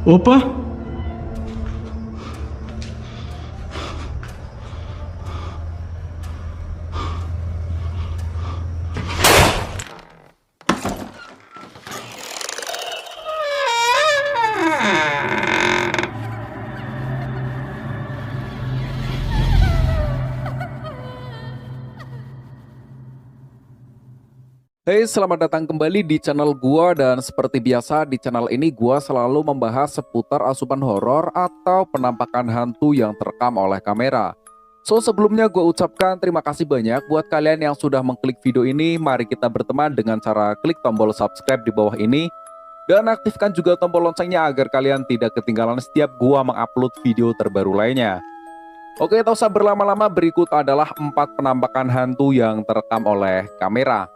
Opa! Hey, selamat datang kembali di channel gua, dan seperti biasa di channel ini gua selalu membahas seputar asupan horor atau penampakan hantu yang terekam oleh kamera. So, sebelumnya gua ucapkan terima kasih banyak buat kalian yang sudah mengklik video ini. Mari kita berteman dengan cara klik tombol subscribe di bawah ini dan aktifkan juga tombol loncengnya agar kalian tidak ketinggalan setiap gua mengupload video terbaru lainnya. Oke, tak usah berlama-lama, berikut adalah 4 penampakan hantu yang terekam oleh kamera.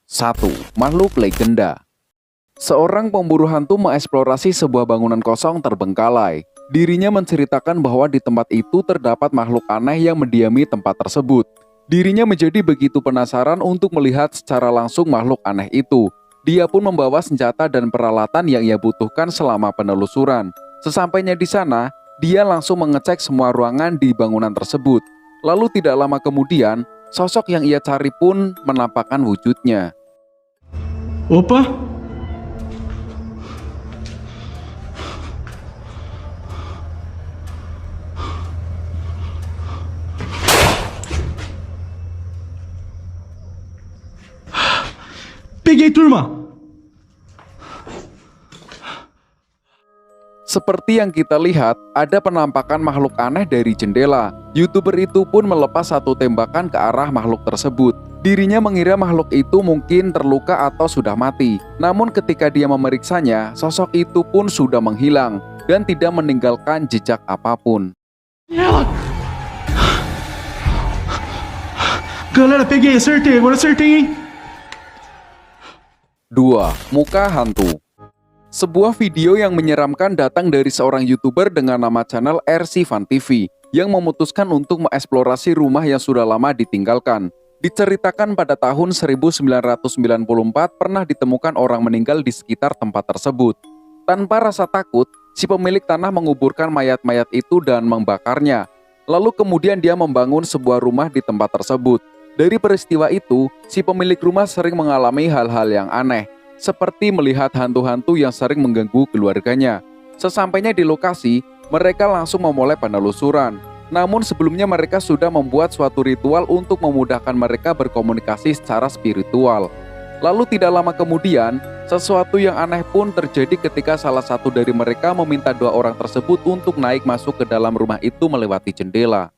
1. Makhluk legenda. Seorang pemburu hantu mengeksplorasi sebuah bangunan kosong terbengkalai. Dirinya menceritakan bahwa di tempat itu terdapat makhluk aneh yang mendiami tempat tersebut. Dirinya menjadi begitu penasaran untuk melihat secara langsung makhluk aneh itu. Dia pun membawa senjata dan peralatan yang ia butuhkan selama penelusuran. Sesampainya di sana, dia langsung mengecek semua ruangan di bangunan tersebut. Lalu tidak lama kemudian, sosok yang ia cari pun menampakkan wujudnya. Opa! Peguei, turma! Seperti yang kita lihat, ada penampakan makhluk aneh dari jendela. YouTuber itu pun melepas satu tembakan ke arah makhluk tersebut. Dirinya mengira makhluk itu mungkin terluka atau sudah mati. Namun ketika dia memeriksanya, sosok itu pun sudah menghilang dan tidak meninggalkan jejak apapun. Galera, peguei, acertei, agora acertei, hein? 2. Muka hantu. Sebuah video yang menyeramkan datang dari seorang YouTuber dengan nama channel RC Fan TV yang memutuskan untuk mengeksplorasi rumah yang sudah lama ditinggalkan. Diceritakan pada tahun 1994 pernah ditemukan orang meninggal di sekitar tempat tersebut. Tanpa rasa takut, si pemilik tanah menguburkan mayat-mayat itu dan membakarnya. Lalu kemudian dia membangun sebuah rumah di tempat tersebut. Dari peristiwa itu, si pemilik rumah sering mengalami hal-hal yang aneh, seperti melihat hantu-hantu yang sering mengganggu keluarganya. Sesampainya di lokasi, mereka langsung memulai penelusuran. Namun sebelumnya mereka sudah membuat suatu ritual untuk memudahkan mereka berkomunikasi secara spiritual. Lalu tidak lama kemudian, sesuatu yang aneh pun terjadi ketika salah satu dari mereka meminta 2 orang tersebut untuk naik masuk ke dalam rumah itu melewati jendela.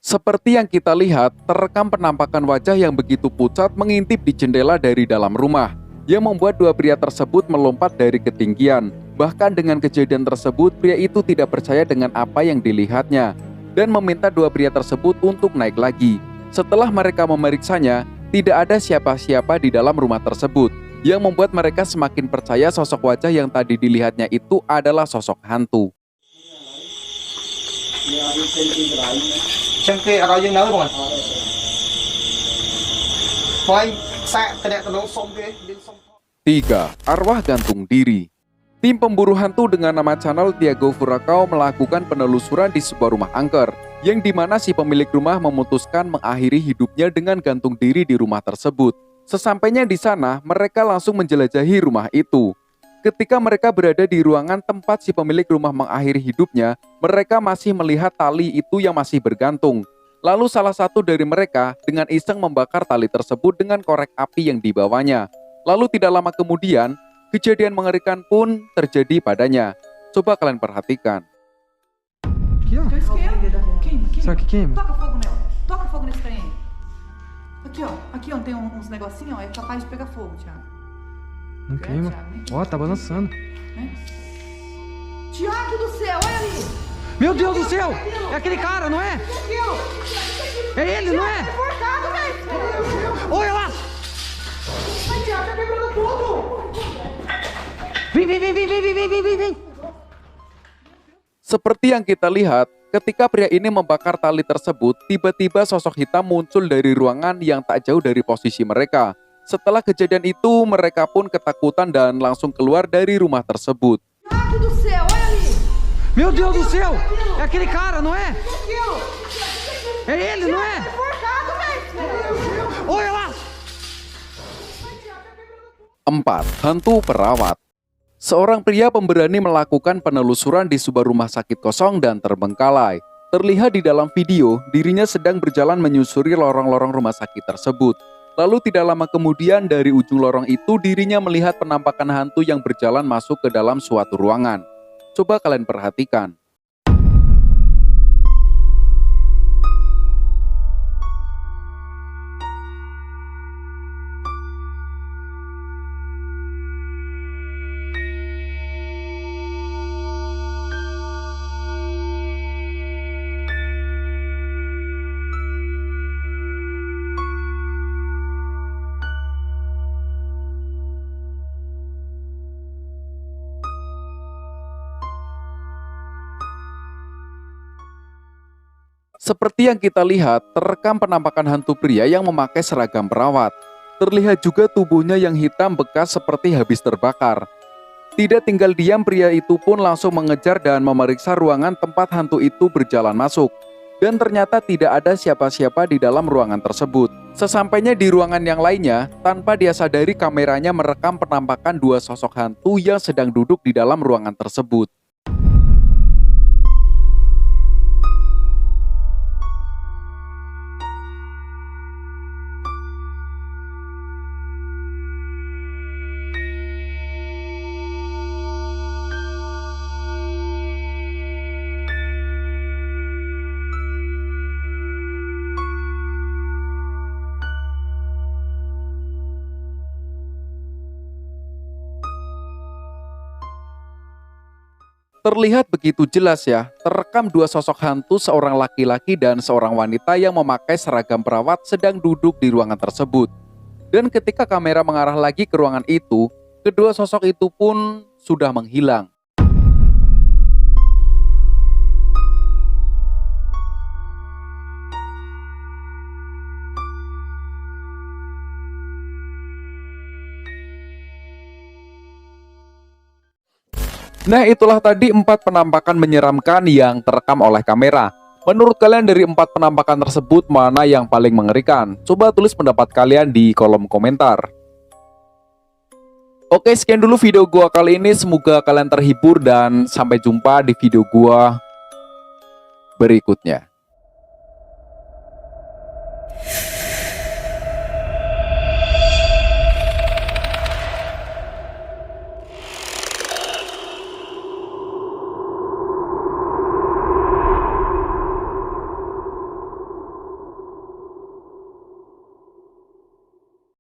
Seperti yang kita lihat, terekam penampakan wajah yang begitu pucat mengintip di jendela dari dalam rumah, yang membuat 2 pria tersebut melompat dari ketinggian. Bahkan dengan kejadian tersebut, pria itu tidak percaya dengan apa yang dilihatnya, dan meminta 2 pria tersebut untuk naik lagi. Setelah mereka memeriksanya, tidak ada siapa-siapa di dalam rumah tersebut, yang membuat mereka semakin percaya sosok wajah yang tadi dilihatnya itu adalah sosok hantu. Tiga, arwah gantung diri. Tim pemburu hantu dengan nama channel Tiago Furacao melakukan penelusuran di sebuah rumah angker, yang dimana si pemilik rumah memutuskan mengakhiri hidupnya dengan gantung diri di rumah tersebut. Sesampainya di sana, mereka langsung menjelajahi rumah itu. Ketika mereka berada di ruangan tempat si pemilik rumah mengakhiri hidupnya, mereka masih melihat tali itu yang masih bergantung. Lalu salah satu dari mereka dengan iseng membakar tali tersebut dengan korek api yang dibawanya. Lalu tidak lama kemudian, kejadian mengerikan pun terjadi padanya. Coba kalian perhatikan. Aqui, ó. Queima. Será que queima? Toca fogo nela. Toca fogo nesse trem. Aqui, ó. Aqui, ó. Tem uns negocinhos, ó. É capaz de pegar fogo, Thiago. Não queima. Ó, tá balançando. Tiago do céu, olha ali! Meu Deus do céu! É aquele cara, não é? Aquilo! É ele, não é? Enforcado, velho! Olha lá! Ai, Tiago, tá quebrando tudo! Vem, vem, vem, vem, vem, vem, vem, vem, vem! Seperti yang kita lihat, ketika pria ini membakar tali tersebut, tiba-tiba sosok hitam muncul dari ruangan yang tak jauh dari posisi mereka. Setelah kejadian itu, mereka pun ketakutan dan langsung keluar dari rumah tersebut. Tiago do céu, olha ali! Meu Deus do céu! É aquele cara, não é? Aquilo! É ele, não é? Enforcado, velho! Olha lá! 4. Hantu perawat. Seorang pria pemberani melakukan penelusuran di sebuah rumah sakit kosong dan terbengkalai. Terlihat di dalam video, dirinya sedang berjalan menyusuri lorong-lorong rumah sakit tersebut. Lalu tidak lama kemudian dari ujung lorong itu dirinya melihat penampakan hantu yang berjalan masuk ke dalam suatu ruangan. Coba kalian perhatikan. Seperti yang kita lihat, terekam penampakan hantu pria yang memakai seragam perawat. Terlihat juga tubuhnya yang hitam bekas seperti habis terbakar. Tidak tinggal diam, pria itu pun langsung mengejar dan memeriksa ruangan tempat hantu itu berjalan masuk. Dan ternyata tidak ada siapa-siapa di dalam ruangan tersebut. Sesampainya di ruangan yang lainnya, tanpa dia sadari kameranya merekam penampakan dua sosok hantu yang sedang duduk di dalam ruangan tersebut. Terlihat begitu jelas ya, terekam dua sosok hantu, seorang laki-laki dan seorang wanita yang memakai seragam perawat sedang duduk di ruangan tersebut. Dan ketika kamera mengarah lagi ke ruangan itu, kedua sosok itu pun sudah menghilang. Nah, itulah tadi 4 penampakan menyeramkan yang terekam oleh kamera. Menurut kalian dari 4 penampakan tersebut mana yang paling mengerikan? Coba tulis pendapat kalian di kolom komentar. Oke, sekian dulu video gua kali ini. Semoga kalian terhibur dan sampai jumpa di video gua berikutnya.